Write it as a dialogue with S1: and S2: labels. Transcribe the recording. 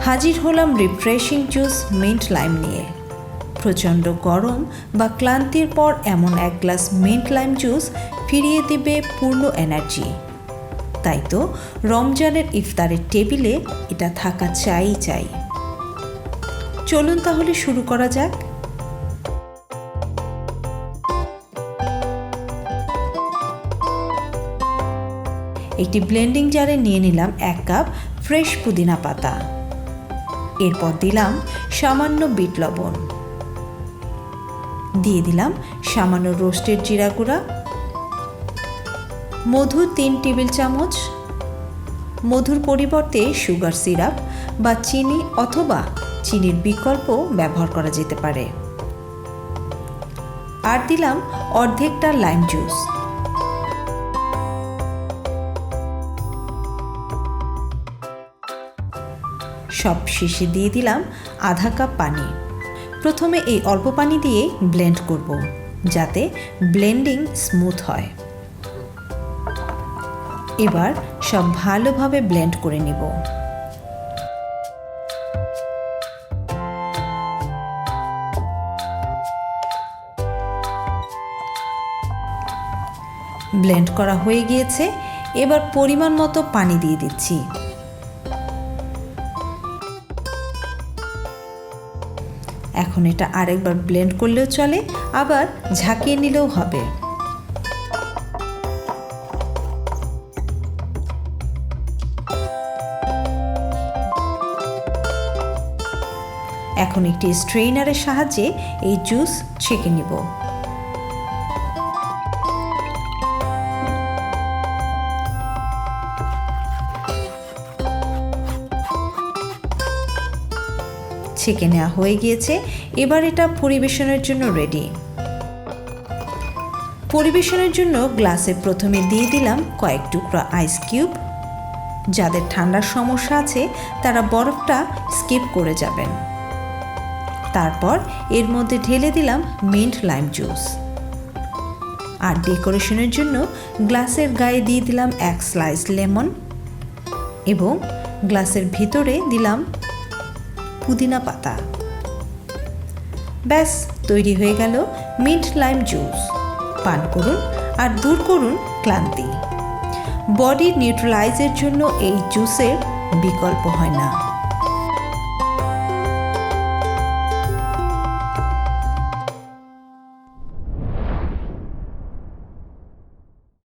S1: হাজির হলাম refreshing juice mint lime নিয়ে। প্রচণ্ড গরম বা ক্লান্তির পর এমন এক গ্লাস মিন্ট লাইম জুস ফিরিয়ে দেবে পূর্ণ এনার্জি। তাই তো রমজানের ইফতারের টেবিলে এটা থাকা চাই। চলুন তাহলে শুরু করা যাক। একটি ব্লেন্ডিং জারে নিয়ে নিলাম 1 কাপ ফ্রেশ পুদিনা পাতা। এরপর দিলাম সামান্য বিট লবণ, দিয়ে দিলাম সামান্য রোস্টেড জিরা গুঁড়া, মধু 3 টেবিল চামচ। মধুর পরিবর্তে সুগার সিরাপ বা চিনি অথবা চিনির বিকল্প ব্যবহার করা যেতে পারে। আর দিলাম অর্ধেকটা লাইম জুস। সব শেষে দিয়ে দিলাম আধা কাপ পানি। প্রথমে এই অল্প পানি দিয়ে ব্লেন্ড করব, যাতে ব্লেন্ডিং স্মুথ হয়। এবার সব ভালোভাবে ব্লেন্ড করে নিব। ব্লেন্ড করা হয়ে গিয়েছে। এবার পরিমাণ মতো পানি দিয়ে দিচ্ছি। এখন এটা আরেকবার ব্লেন্ড করলেও চলে, আবার ঝাঁকিয়ে নিলেও হবে। এখন একটি স্ট্রেইনারের সাহায্যে এই জুস ছেঁকে নিব। ছেঁকে নেওয়া হয়ে গিয়েছে। এবার এটা পরিবেশনের জন্য রেডি। পরিবেশনের জন্য গ্লাসে প্রথমে দিয়ে দিলাম কয়েক টুকরা আইস কিউব। যাদের ঠান্ডার সমস্যা আছে তারা বরফটা স্কিপ করে যাবেন। তারপর এর মধ্যে ঢেলে দিলাম মিন্ট লাইম জুস। আর ডেকোরেশনের জন্য গ্লাসের গায়ে দিয়ে দিলাম 1 স্লাইস লেমন এবং গ্লাসের ভিতরে দিলাম পুদিনা পাতা। ব্যাস তৈরি হয়ে গেল মিন্ট লাইম জুস। পান করুন আর দূর করুন ক্লান্তি। বডি নিউট্রালাইজের জন্য এই জুসের বিকল্প হয় না।